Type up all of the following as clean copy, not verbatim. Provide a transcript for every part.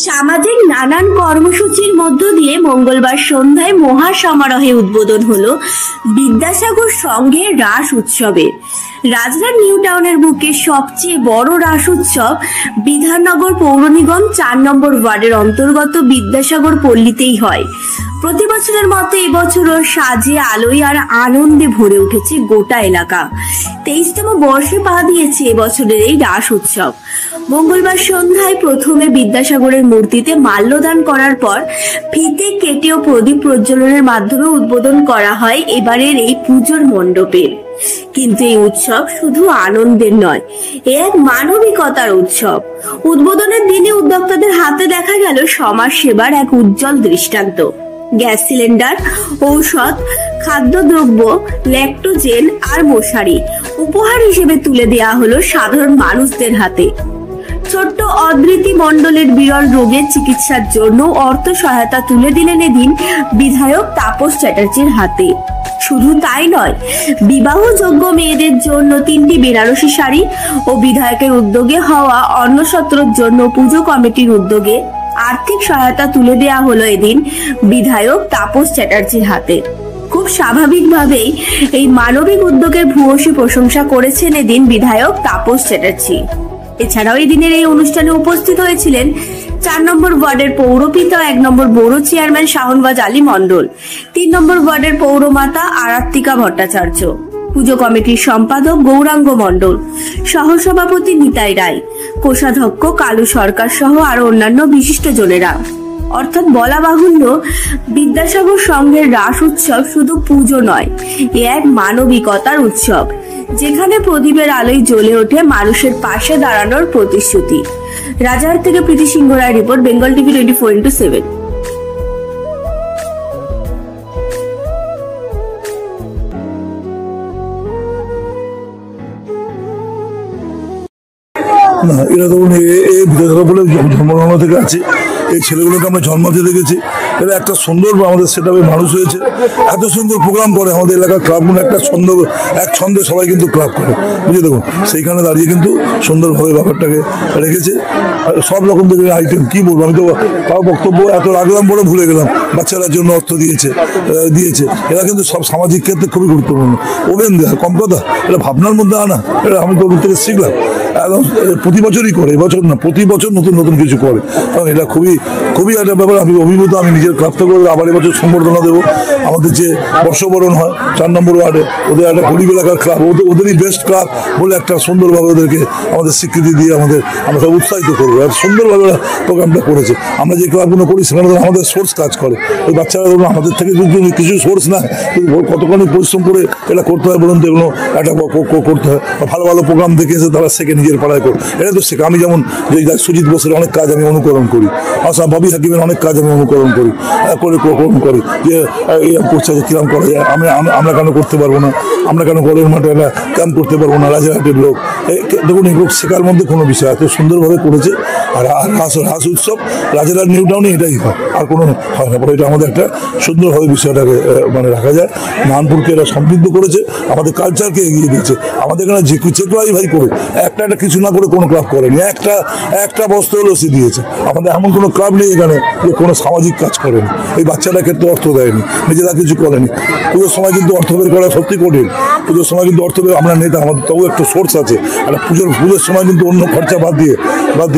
সামাজিক নানান কর্মসূচির মধ্য দিয়ে মঙ্গলবার সন্ধ্যায় মহা সমারোহে উদ্বোধন হলো বিদ্যাসাগর সংঘের রাস উৎসবের। রাজরাট নিউ টাউনের বুকে সবচেয়ে বড় রাস উৎসব বিধাননগর পৌর নিগম ৪ নম্বর ওয়ার্ডের অন্তর্গত বিদ্যাসাগর পল্লীতেই হয়। প্রতি বছরের মতো এবছরও সাজে আলোয় আর আনন্দে ভরে উঠেছে গোটা এলাকা। ২৩তম বর্ষে পা দিয়েছে এবছরের এই রাস উৎসব। মঙ্গলবার সন্ধ্যায় প্রথমে বিদ্যাসাগরের মূর্তিতে মাল্যদান করার পর ফিতে কেটে ও প্রদীপ প্রজ্বলনের মাধ্যমে উদ্বোধন করা হয় এবারের এই পুজোর মণ্ডপের। কিন্তু এই উৎসব শুধু আনন্দের নয়, এ এক মানবিকতার উৎসব। উদ্বোধনের দিনে উদ্যোক্তাদের হাতে দেখা গেল সমাজ সেবার এক উজ্জ্বল দৃষ্টান্ত। গ্যাস সিলিন্ডার, ঔষধ, খাদ্যদ্রব্য, ল্যাকটোজেন আর মশারি উপহার হিসেবে তুলে দেওয়া হলো সাধারণ মানুষদের হাতে। ছোট্ট অদ্রিতি মণ্ডলের বিরল রোগের চিকিৎসার জন্য অর্থ সহায়তা তুলে দিলেন এদিন বিধায়ক তাপস চ্যাটার্জির হাতে। শুধু তাই নয়, বিবাহযোগ্য মেয়েদের জন্য ৩টি বেনারসি শাড়ি ও বিধায়কের উদ্যোগে হওয়া অন্নসত্রর জন্য পুজো কমিটির উদ্যোগে আর্থিক সহায়তা তুলে দেওয়া হলো এদিন বিধায়ক তাপস চ্যাটার্জির হাতে। খুব স্বাভাবিকভাবেই এই মানবিক উদ্যোগের ভূয়সী প্রশংসা করেছেন এদিন বিধায়ক তাপস চ্যাটার্জি। এছাড়াও এদিনের এই অনুষ্ঠানে উপস্থিত হয়েছিলেন ৪ নম্বর ওয়ার্ডের পৌরপিতা ১ নম্বর বড় চেয়ারম্যান শাহনওয়াজ আলী মণ্ডল, ৩ নম্বর ওয়ার্ডের পৌরমাতা আরাত্তিকা ভট্টাচার্য, পুজো কমিটির সম্পাদক গৌরাঙ্গ মণ্ডল, সহসভাপতি নিতাই রায়, কোষাধ্যক্ষ কালু সরকার সহ আরো অন্যান্য বিশিষ্টজনেরা। অর্থাৎ বলা বাহুল্য, বিদ্যাসাগর সংঘের রাস উৎসব শুধু পুজো নয়, এ এক মানবিকতার উৎসব, যেখানে প্রদীপের আলোয় জ্বলে ওঠে মানুষের পাশে দাঁড়ানোর প্রতিশ্রুতি। রাজারহাট থেকে প্রীতি সিংহ রায় রিপোর্ট, বেঙ্গল টিভি 24x7। না, এরা ধরুন বিদ্যাসাগর বলে জন্মগ্রহণ থেকে আছে। এই ছেলেগুলোকে আমরা জন্মাতে দেখেছি। এরা একটা সুন্দর আমাদের সেটআপে মানুষ হয়েছে, এত সুন্দর প্রোগ্রাম করে। আমাদের এলাকার ক্লাবগুলো একটা এক ছন্দে সবাই কিন্তু ক্লাব করে, বুঝে দেখুন। সেইখানে দাঁড়িয়ে কিন্তু সুন্দরভাবে ব্যাপারটাকে রেখেছে। সব রকম থেকে আইটেম কী বলবো, আমি তো তাও বক্তব্য এত রাখলাম বলে ভুলে গেলাম। বাচ্চাদের জন্য অর্থ দিয়েছে। এরা কিন্তু সব সামাজিক ক্ষেত্রে খুবই গুরুত্বপূর্ণ। ওভেন দেওয়া কম কথা, এটা ভাবনার মধ্যে আনা, এটা আমি তো ওদের থেকে শিখলাম। একদম প্রতি বছরই করে, এবছর না, প্রতি বছর নতুন নতুন কিছু করে। কারণ এটা খুবই খুবই একটা ব্যাপার। আমি অভিভূত। আমি নিজের ক্লাব থেকে আবার এবছর সম্বর্ধনা দেবো। আমাদের যে বর্ষবরণ হয় ৪ নম্বর ওয়ার্ডে, ওদের একটা গরিব এলাকার ক্লাব, ওদেরই বেস্ট ক্লাব বলে একটা সুন্দরভাবে ওদেরকে আমাদের স্বীকৃতি দিয়ে আমরা সব উৎসাহিত করবো। আর সুন্দরভাবে প্রোগ্রামটা করেছে। আমরা যে ক্লাবগুলো করি সেখানে আমাদের সোর্স কাজ করে। ওই বাচ্চারা ধরুন আমাদের থেকে যদি কিছু সোর্স না, কতখানি পরিশ্রম করে এটা করতে হয় বলুন তো। এগুলো একটা করতে হয়। ভালো ভালো প্রোগ্রাম দেখে এসে তারা শেখে, নিজের পাড়ায় করে। এটা তো শেখে। আমি যেমন যে সুজিত বোসের অনেক কাজ আমি অনুকরণ করি, ববি হাকিমের অনেক কাজ আমি অনুকরণ করি যে করছে যে কিরম করা যায়। আমরা কেন করতে পারবো না? আমরা কেন গলের মাঠে একটা ক্যাম্প করতে পারবো না? রাজারহাটের লোক দেখুন, এগুলো শেখার মধ্যে কোনো বিষয়। এত সুন্দরভাবে করেছে। আর রাস উৎসব রাজারহাট নিউ টাউনে এটাই হয়, আর কোনো হয় না। বলে এটা আমাদের একটা সুন্দরভাবে বিষয়টাকে রাখা যায়। নানপুরকে এরা সমৃদ্ধ করেছে, আমাদের কালচারকে এগিয়ে দিয়েছে। আমাদের এখানে যে ক্লাবই ভাই করে একটা কিছু না করে কোনো ক্লাব করেনি। একটা বস্ত্র হলেও সে দিয়েছে। আমাদের এমন কোনো ক্লাব নেই এখানে যে কোনো সামাজিক কাজ করেনি। এই বাচ্চারা ক্ষেত্রে অর্থ দেয়নি, নিজেরা কিছু করেনি। পুজোর সময় কিন্তু অর্থ বের করা সত্যি কঠিন। পুজোর সময় কিন্তু অর্থ বের, আমরা নেতা, আমাদের তবু একটা সোর্স আছে। আর পুজোর সময় কিন্তু অন্য খরচা বাদ দিয়ে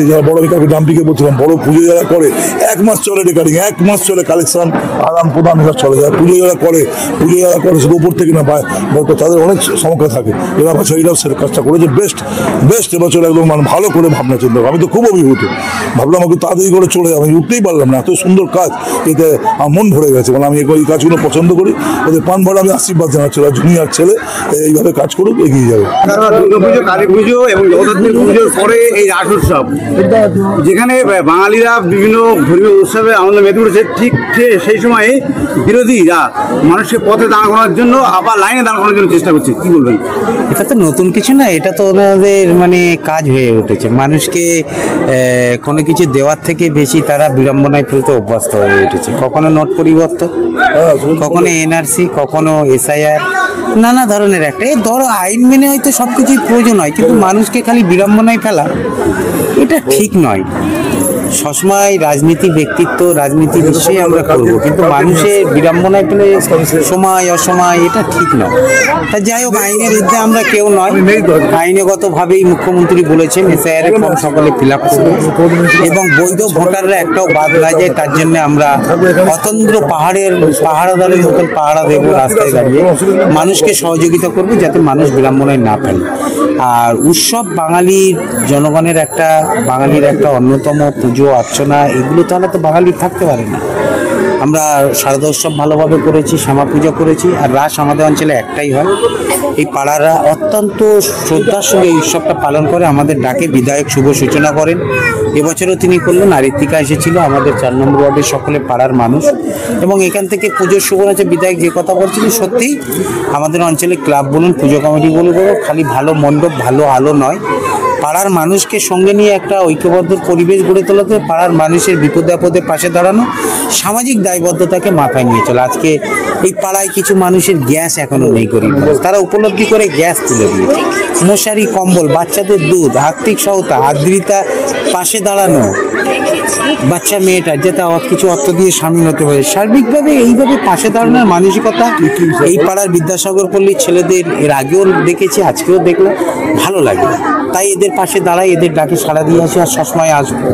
যারা বড় কাউকে ডাম্পিকে বলছিলাম, বড় পুজো যারা করে 1 মাস চলে রেকর্ডিং, 1 মাস চলে কালেকশন, আদান প্রদান, এরা চলে যায়। পুজো যারা করে সেটা উপর থেকে না পায়, তাদের অনেক সমস্যা থাকে। এরা বছর এরাও সে কাজটা করেছে বেস্ট এবছর একদম ভালো করে ভাবনা চিন্তা। আমি তো খুব অভিভূত। ভাবলাম আমাকে তাড়াতাড়ি করে চলে যাবো, আমি উঠতেই পারলাম না। এত সুন্দর কাজ, এতে আমার মন ভরে গেছে। মানে আমি এই কাজগুলো পছন্দ করি। ওদের পান ভরা আমি আশীর্বাদ জানাচ্ছি। জুনিয়র ছেলে এইভাবে কাজ করুক, এগিয়ে যাবে। দুর্গাপুজো, কালী পুজো এবং জগদ্ধাত্রী পুজোর পরে এই রাস উৎসব, যেখানে বাঙালিরা বিভিন্ন ধর্মীয় উৎসবে আনন্দ মেতে উঠেছে, ঠিক সেই সময়ে বিরোধীরা মানুষকে পথে দাঁড় করানোর জন্য আবার লাইনে দাঁড় করানোর জন্য চেষ্টা করছে। কি বলবেন? এটা তো নতুন কিছু না, এটা তো ওনাদের কাজ হয়ে উঠেছে। মানুষকে কোনো কিছু দেওয়ার থেকে বেশি তারা বিড়ম্বনায় ফেলতে অভ্যস্ত হয়ে উঠেছে। কখনো নোট পরিবর্তন, কখনো এনআরসি, কখনো এসআইআর, নানা ধরনের একটা ধরো আইন মেনে হয়তো সবকিছুই প্রয়োজন হয়, কিন্তু মানুষকে খালি বিড়ম্বনায় ফেলা এটা ঠিক নয়। সবসময় রাজনীতি ব্যক্তিত্ব রাজনীতি নিশ্চয়ই আমরা করবো, কিন্তু মানুষের বিড়ম্বনায় পেলে সময় অসময় এটা ঠিক নয়। তা যাই হোক, আইনের ঊর্ধ্বে আমরা কেউ নয়। আইনগতভাবেই মুখ্যমন্ত্রী বলেছেন এসআইআর ফর্ম সকলে ফিল আপ করবে এবং বৈধ ভোটাররা একটাও বাদ না যায়, তার জন্য আমরা অতন্দ্র পাহারাদারের মতন পাহারা দেবো, রাস্তায় দাঁড়িয়ে মানুষকে সহযোগিতা করবো যাতে মানুষ বিড়ম্বনায় না ফেলে। আর উৎসব বাঙালির জনগণের বাঙালির একটা অন্যতম পুজো অর্চনা, এগুলো তাহলে তো বাঙালি থাকতে পারে না। আমরা শারদা উৎসব ভালোভাবে করেছি, শ্যামা পুজো করেছি, আর রাস আমাদের অঞ্চলে একটাই হয়। এই পাড়ারা অত্যন্ত শ্রদ্ধার সঙ্গে এই উৎসবটা পালন করে, আমাদের ডাকে বিধায়ক শুভ সূচনা করেন, এবছরও তিনি করলেন। আর ঋত্বিকা এসেছিল, আমাদের 4 নম্বর ওয়ার্ডের সকলে পাড়ার মানুষ, এবং এখান থেকে পুজোর শুভেচ্ছা বিধায়ক যে কথা বলছিল সত্যি আমাদের অঞ্চলে ক্লাব বলুন, পুজো কমিটি বলুন, খালি ভালো মণ্ডপ ভালো আলো নয়, পাড়ার মানুষকে সঙ্গে নিয়ে একটা ঐক্যবদ্ধ পরিবেশ গড়ে তোলাতে, পাড়ার মানুষের বিপদে আপদে পাশে দাঁড়ানো, সামাজিক দায়বদ্ধতাকে মাথায় নিয়ে চলে। আজকে এই পাড়ায় কিছু মানুষের গ্যাস এখনো নেই, গরিব মানুষ, তারা উপলব্ধি করে গ্যাস তুলে দিয়েছে। মশারি, কম্বল, বাচ্চাদের দুধ, আর্থিক সহায়তা, আদ্রিতা, পাশে দাঁড়ানো, বাচ্চা মেয়েটা যাতে কিছু অর্থ দিয়ে সামিল হতে পারে। সার্বিকভাবে এইভাবে পাশে দাঁড়ানোর মানসিকতা এই পাড়ার বিদ্যাসাগর পল্লীর ছেলেদের এর আগেও দেখেছি, আজকেও দেখলাম, ভালো লাগে। তাই এদের পাশে দাঁড়াই, এদের ডাকে সাড়া দিয়ে আসি, আর সবসময় আসবো।